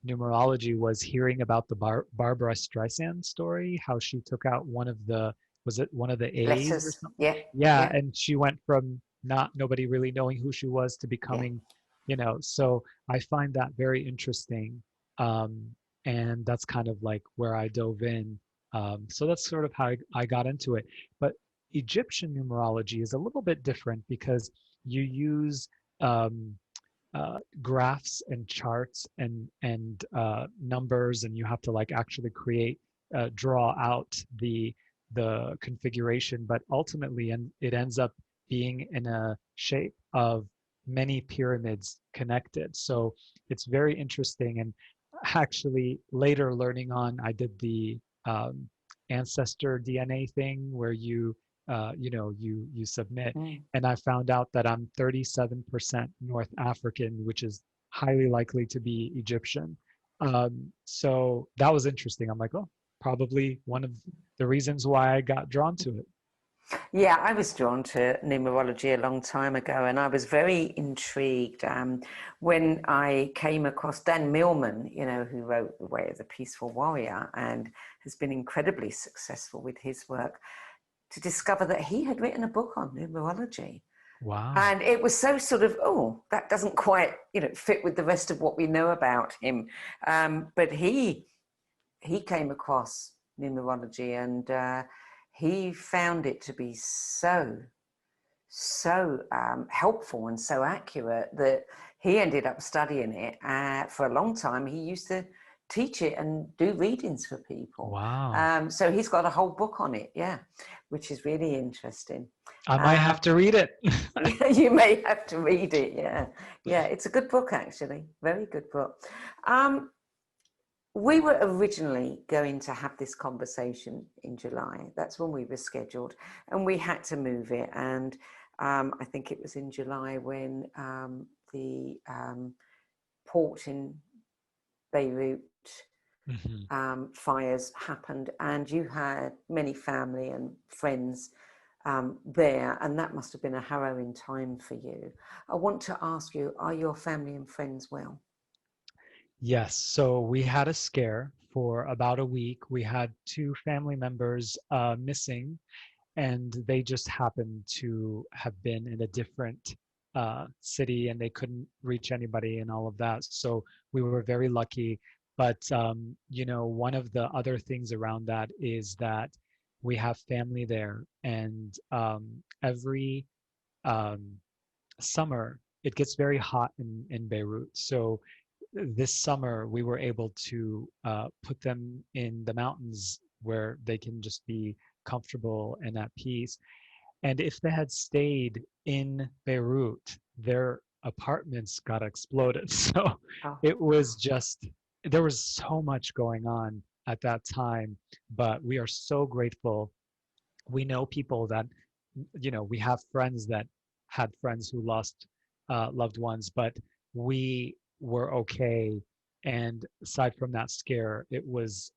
numerology was hearing about the Barbara Streisand story, how she took out one of the, was it one of the A's or Letters. something? Yeah. Yeah, and she went from nobody really knowing who she was to becoming, you know, so I find that very interesting. And that's kind of like where I dove in. So that's sort of how I got into it. But Egyptian numerology is a little bit different because you use graphs and charts and numbers, and you have to like actually draw out the configuration, but ultimately, and it ends up being in a shape of many pyramids connected. So it's very interesting. And actually later learning on, I did the ancestor DNA thing where you submit, and I found out that I'm 37% North African, which is highly likely to be Egyptian. So that was interesting. I'm like, oh, probably one of the reasons why I got drawn to it. Yeah, I was drawn to numerology a long time ago, and I was very intrigued when I came across Dan Millman, you know, who wrote The Way of the Peaceful Warrior and has been incredibly successful with his work, to discover that he had written a book on numerology. Wow. And it was so sort of, oh, that doesn't quite, you know, fit with the rest of what we know about him. But he came across numerology, and he found it to be so helpful and so accurate that he ended up studying it for a long time. He used to teach it and do readings for people. Wow. So he's got a whole book on it, yeah, which is really interesting. I might have to read it. You may have to read it, yeah. Yeah, it's a good book, actually. Very good book. We were originally going to have this conversation in July. That's when we were scheduled, and we had to move it. And I think it was in July when the port in Beirut fires happened, and you had many family and friends there, and that must have been a harrowing time for you. I want to ask you, are your family and friends well? Yes, so we had a scare for about a week. We had two family members missing, and they just happened to have been in a different city, and they couldn't reach anybody and all of that. So we were very lucky. But you know, one of the other things around that is that we have family there, and every um, summer it gets very hot in Beirut. So this summer we were able to put them in the mountains where they can just be comfortable and at peace. And if they had stayed in Beirut, their apartments got exploded. So Oh, it wow. was just, there was so much going on at that time, but we are so grateful. We know people that, you know, we have friends that had friends who lost loved ones, but we were okay. And aside from that scare, it was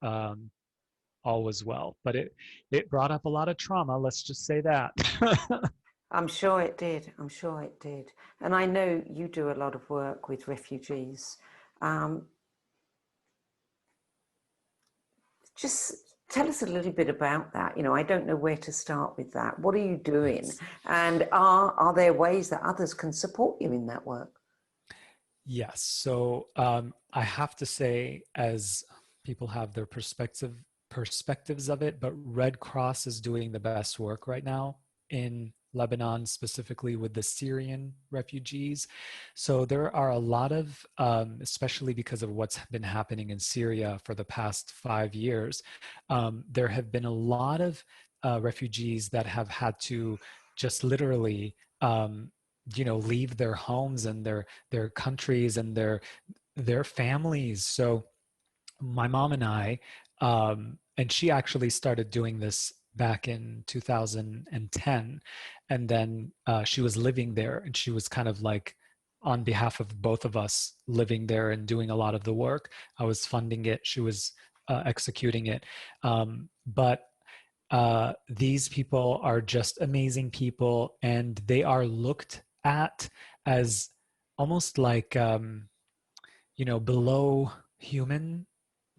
all was well. But it brought up a lot of trauma. Let's just say that. I'm sure it did. I'm sure it did. And I know you do a lot of work with refugees. Um, just tell us a little bit about that. You know, I don't know where to start with that. What are you doing? Yes. And are there ways that others can support you in that work? Yes. So I have to say, as people have their perspectives of it, but Red Cross is doing the best work right now in Lebanon, specifically with the Syrian refugees. So there are a lot of, especially because of what's been happening in Syria for the past 5 years, there have been a lot of refugees that have had to just literally you know, leave their homes and their countries and their families. So my mom and I, and she actually started doing this back in 2010, and then she was living there, and she was kind of like on behalf of both of us living there and doing a lot of the work. I was funding it, she was executing it, but these people are just amazing people, and they are looked at as almost like you know, below human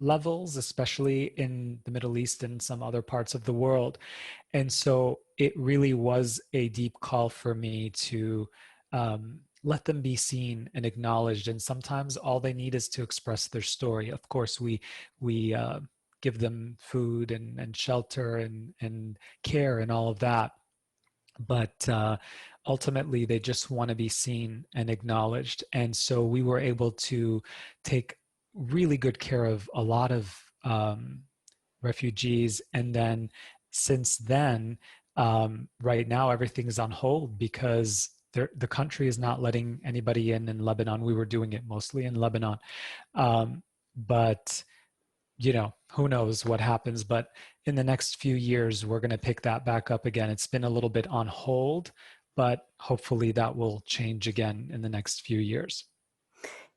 levels, especially in the Middle East and some other parts of the world. And so it really was a deep call for me to let them be seen and acknowledged. And sometimes all they need is to express their story. Of course, we give them food and shelter and care and all of that. But ultimately, they just want to be seen and acknowledged. And so we were able to take really good care of a lot of refugees. And then since then, right now, everything's on hold because the country is not letting anybody in Lebanon. We were doing it mostly in Lebanon. But you know, who knows what happens, but in the next few years, we're going to pick that back up again. It's been a little bit on hold, but hopefully that will change again in the next few years.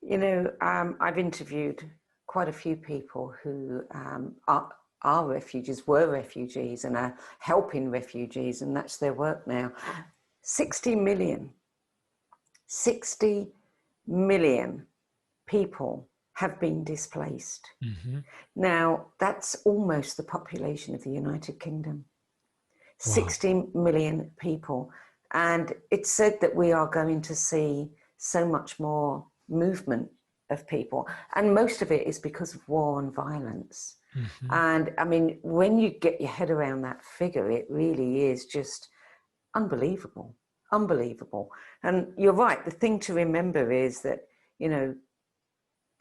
You know, I've interviewed quite a few people who are refugees, were refugees, and are helping refugees, and that's their work now. 60 million, 60 million people have been displaced. Mm-hmm. Now, that's almost the population of the United Kingdom. Wow. 60 million people. And it's said that we are going to see so much more movement of people. And most of it is because of war and violence. Mm-hmm. And I mean, when you get your head around that figure, it really is just unbelievable, unbelievable. And you're right. The thing to remember is that, you know,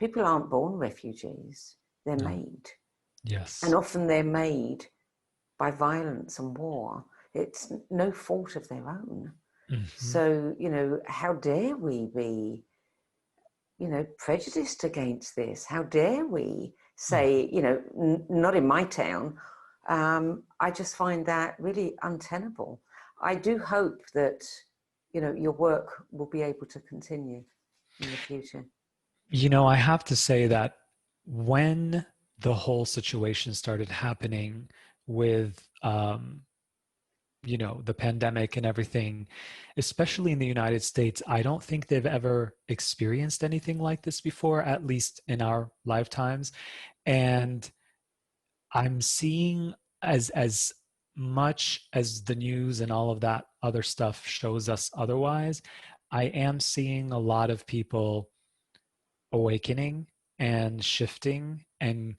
people aren't born refugees, they're No. made. And Yes. often they're made by violence and war. It's no fault of their own. Mm-hmm. So, you know, how dare we be, you know, prejudiced against this? How dare we say, you know, not in my town? I just find that really untenable. I do hope that, you know, your work will be able to continue in the future. You know, I have to say that when the whole situation started happening with, you know, the pandemic and everything, especially in the United States, I don't think they've ever experienced anything like this before, at least in our lifetimes. And I'm seeing, as much as the news and all of that other stuff shows us otherwise, I am seeing a lot of people awakening and shifting and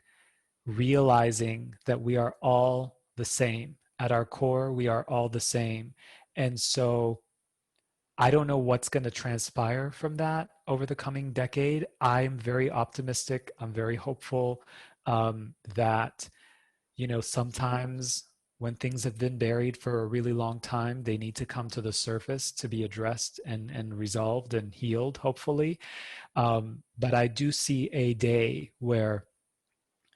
realizing that we are all the same. At our core, we are all the same. And so I don't know what's going to transpire from that over the coming decade. I'm very optimistic. I'm very hopeful that, you know, sometimes when things have been buried for a really long time, they need to come to the surface to be addressed and resolved and healed, hopefully. But I do see a day where,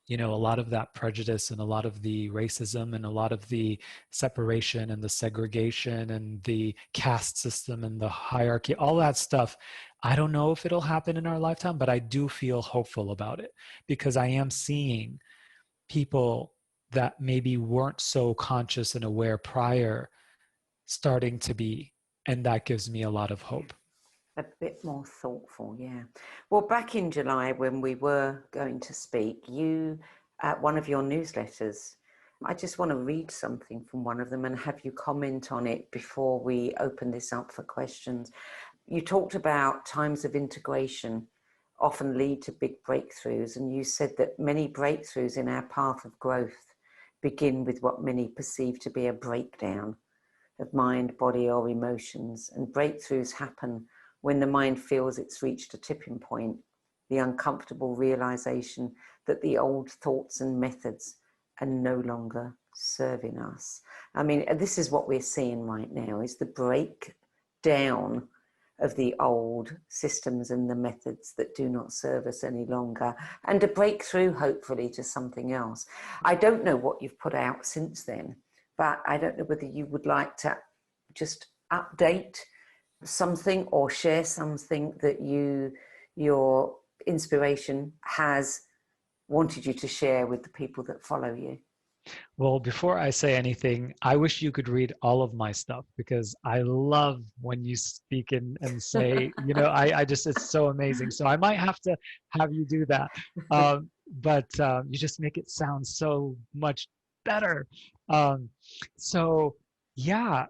you know, a lot of that prejudice and a lot of the racism and a lot of the separation and the segregation and the caste system and the hierarchy, all that stuff, I don't know if it'll happen in our lifetime, but I do feel hopeful about it because I am seeing people that maybe weren't so conscious and aware prior starting to be, and that gives me a lot of hope. A bit more thoughtful, yeah. Well, back in July, when we were going to speak, you, at one of your newsletters, I just want to read something from one of them and have you comment on it before we open this up for questions. You talked about times of integration often lead to big breakthroughs, and you said that many breakthroughs in our path of growth begin with what many perceive to be a breakdown of mind, body, or emotions, and breakthroughs happen when the mind feels it's reached a tipping point, the uncomfortable realization that the old thoughts and methods are no longer serving us. I mean, this is what we're seeing right now, is the breakdown of the old systems and the methods that do not serve us any longer, and a breakthrough, hopefully, to something else. I don't know what you've put out since then, but I don't know whether you would like to just update something or share something that your inspiration has wanted you to share with the people that follow you. Well, before I say anything, I wish you could read all of my stuff because I love when you speak and say, you know, I just, it's so amazing. So I might have to have you do that. But you just make it sound so much better. Um, so yeah,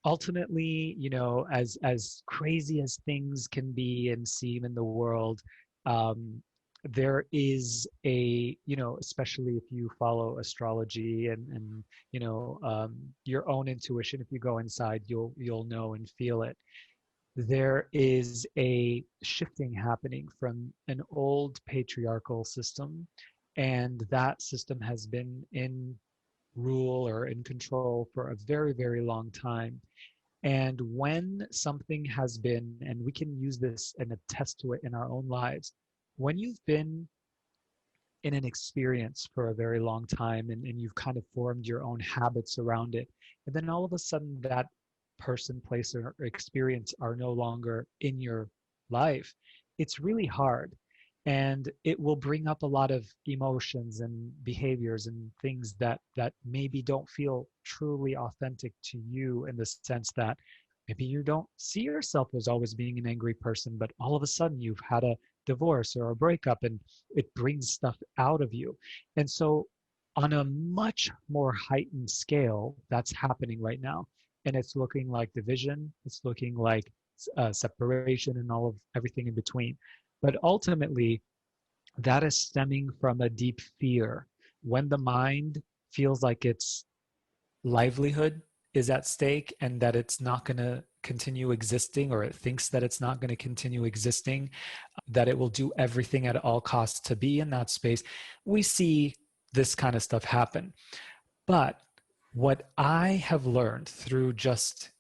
ultimately, you know, as crazy as things can be and seem in the world, um, there is a, you know, especially if you follow astrology and you know, your own intuition, if you go inside, you'll know and feel it. There is a shifting happening from an old patriarchal system, and that system has been in rule or in control for a very, very long time. And when something has been, and we can use this and attest to it in our own lives, when you've been in an experience for a very long time and you've kind of formed your own habits around it, and then all of a sudden that person, place, or experience are no longer in your life, it's really hard. And it will bring up a lot of emotions and behaviors and things that maybe don't feel truly authentic to you, in the sense that maybe you don't see yourself as always being an angry person, but all of a sudden you've had a divorce or a breakup and it brings stuff out of you. And so on a much more heightened scale, that's happening right now. And it's looking like division, it's looking like separation and all of everything in between. But ultimately, that is stemming from a deep fear when the mind feels like its livelihood is at stake and that it's not going to continue existing, or it thinks that it's not going to continue existing, that it will do everything at all costs to be in that space, we see this kind of stuff happen. But what I have learned through just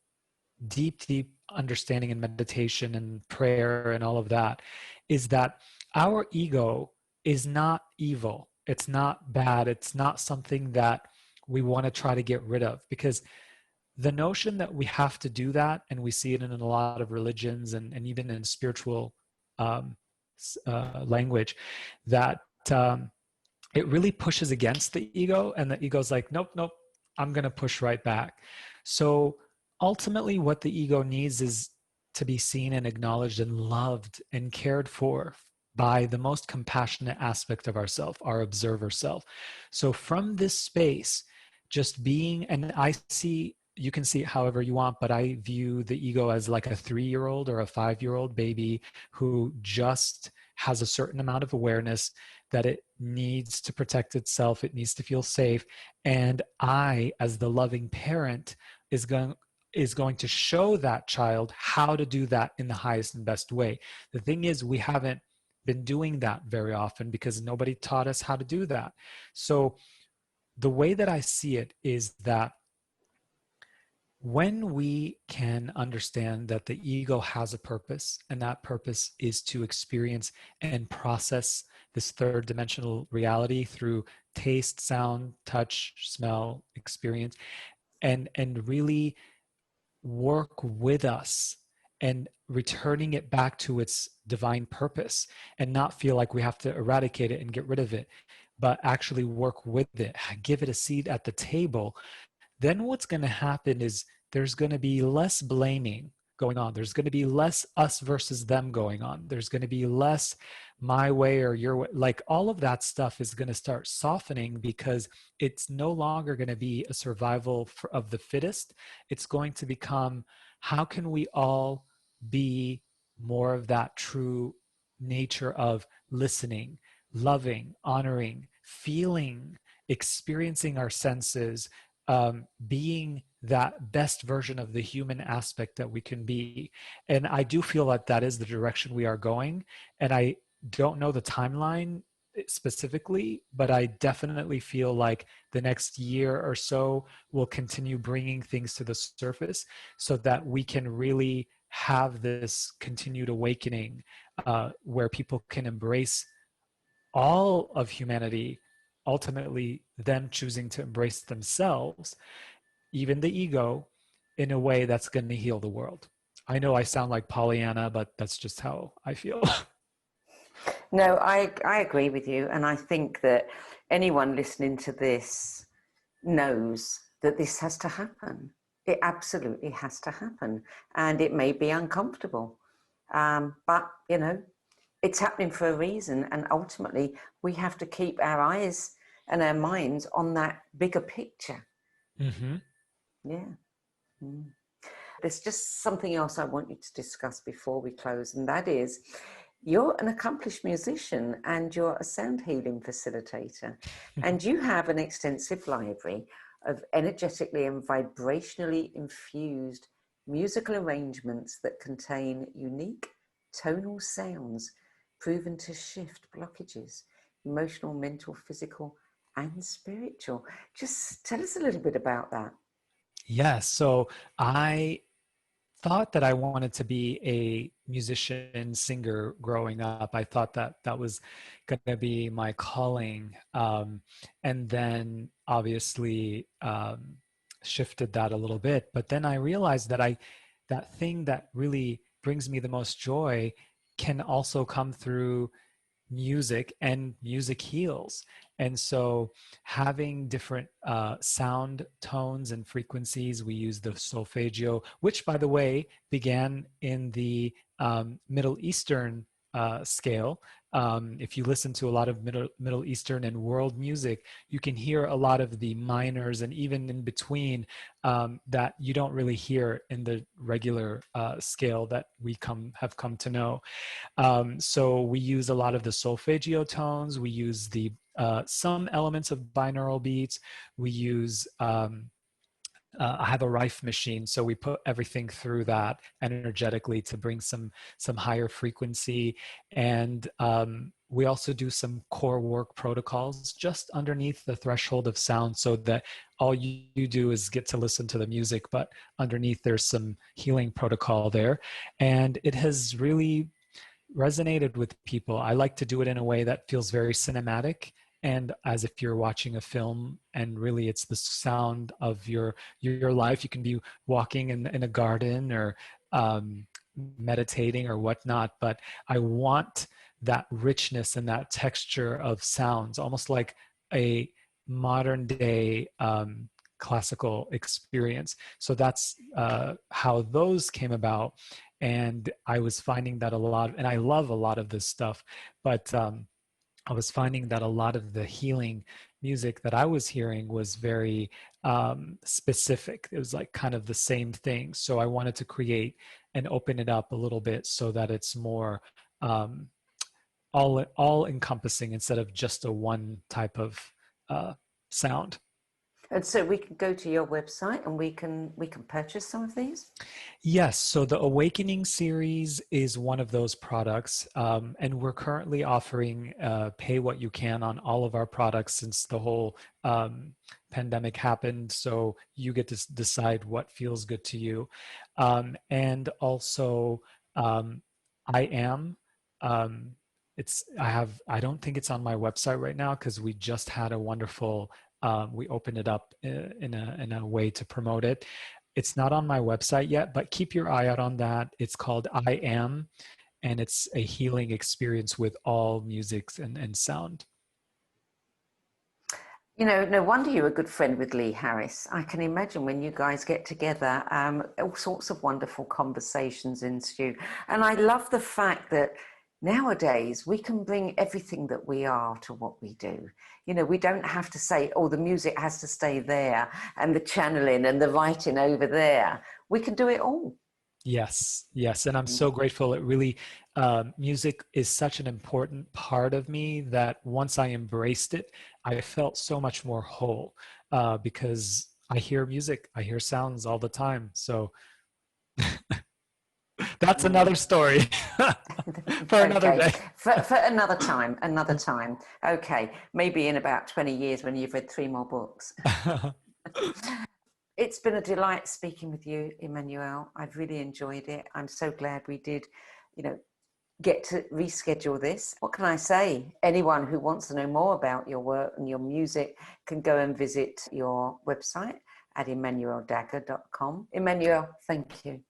deep understanding and meditation and prayer and all of that is that our ego is not evil. It's not bad. It's not something that we want to try to get rid of, because the notion that we have to do that, and we see it in a lot of religions and even in spiritual um, language, that it really pushes against the ego, and the ego's like, nope, I'm going to push right back. So ultimately what the ego needs is to be seen and acknowledged and loved and cared for by the most compassionate aspect of ourself, our observer self. So from this space, just being, and I see, you can see it however you want, but I view the ego as like a 3-year-old or a 5-year-old baby who just has a certain amount of awareness that it needs to protect itself, it needs to feel safe. And I, as the loving parent, is going to show that child how to do that in the highest and best way. The thing is, we haven't been doing that very often because nobody taught us how to do that. So the way that I see it is that when we can understand that the ego has a purpose, and that purpose is to experience and process this third dimensional reality through taste, sound, touch, smell, experience, and really work with us and returning it back to its divine purpose, and not feel like we have to eradicate it and get rid of it, but actually work with it, give it a seat at the table, then what's going to happen is there's going to be less blaming going on. There's going to be less us versus them going on. There's going to be less my way or your way. Like all of that stuff is going to start softening, because it's no longer going to be a survival of the fittest. It's going to become, how can we all be more of that true nature of listening, loving, honoring, feeling, experiencing our senses, being that best version of the human aspect that we can be. And I do feel that that is the direction we are going. And I don't know the timeline specifically, but I definitely feel like the next year or so will continue bringing things to the surface so that we can really have this continued awakening, where people can embrace all of humanity, ultimately them choosing to embrace themselves, even the ego, in a way that's going to heal the world. I know I sound like Pollyanna, but that's just how I feel. No, I agree with you. And I think that anyone listening to this knows that this has to happen. It absolutely has to happen. And it may be uncomfortable. But, you know, it's happening for a reason. And ultimately, we have to keep our eyes and our minds on that bigger picture. Mm-hmm. Yeah. Mm. There's just something else I want you to discuss before we close, and that is, you're an accomplished musician and you're a sound healing facilitator, and you have an extensive library of energetically and vibrationally infused musical arrangements that contain unique tonal sounds proven to shift blockages, emotional, mental, physical, and spiritual. Just tell us a little bit about that. Yes. So I thought that I wanted to be a musician, singer growing up. I thought that that was going to be my calling. And then obviously shifted that a little bit. But then I realized that that thing that really brings me the most joy can also come through music, and music heals. And so having different sound tones and frequencies, we use the solfeggio, which by the way began in the Middle Eastern scale. If you listen to a lot of Middle Eastern and world music, you can hear a lot of the minors and even in between that you don't really hear in the regular scale that we have come to know. So we use a lot of the solfeggio tones. We use the some elements of binaural beats. We use I have a Rife machine, so we put everything through that energetically to bring some higher frequency, and we also do some core work protocols just underneath the threshold of sound, so that all you do is get to listen to the music, but underneath there's some healing protocol there, and it has really resonated with people. I like to do it in a way that feels very cinematic and as if you're watching a film, and really it's the sound of your life. You can be walking in a garden or meditating or whatnot, but I want that richness and that texture of sounds, almost like a modern day classical experience. So that's how those came about. And I was finding that a lot, and I love a lot of this stuff, but I was finding that a lot of the healing music that I was hearing was very specific. It was like kind of the same thing. So I wanted to create and open it up a little bit so that it's more all encompassing instead of just a one type of sound. And so we can go to your website and we can purchase some of these? Yes, so the Awakening series is one of those products, and we're currently offering pay what you can on all of our products since the whole pandemic happened. So you get to decide what feels good to you, and also I am. I don't think it's on my website right now because we just had a wonderful. We opened it up in a way to promote it. It's not on my website yet, but keep your eye out on that. It's called I Am, and it's a healing experience with all musics and sound. You know, no wonder you're a good friend with Lee Harris. I can imagine when you guys get together, all sorts of wonderful conversations ensue. And I love the fact that nowadays we can bring everything that we are to what we do. You know, we don't have to say, oh, the music has to stay there and the channeling and the writing over there. We can do it all. Yes, yes. And I'm so grateful. It really, music is such an important part of me that once I embraced it, I felt so much more whole because I hear music, I hear sounds all the time. So that's another story for another Okay, day. for another time, another time. Okay, maybe in about 20 years when you've read 3 more books. It's been a delight speaking with you, Emmanuel. I've really enjoyed it. I'm so glad we did, you know, get to reschedule this. What can I say? Anyone who wants to know more about your work and your music can go and visit your website at emmanueldagher.com. Emmanuel, thank you.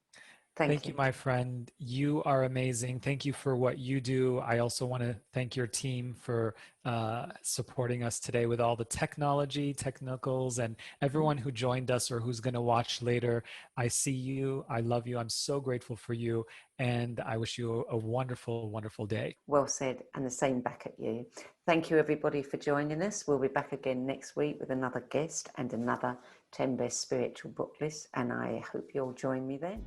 Thank you, my friend. You are amazing. Thank you for what you do. I also want to thank your team for supporting us today with all the technicals, and everyone who joined us or who's going to watch later. I see you. I love you. I'm so grateful for you. And I wish you a wonderful, wonderful day. Well said. And the same back at you. Thank you, everybody, for joining us. We'll be back again next week with another guest and another 10 best spiritual book list. And I hope you'll join me then.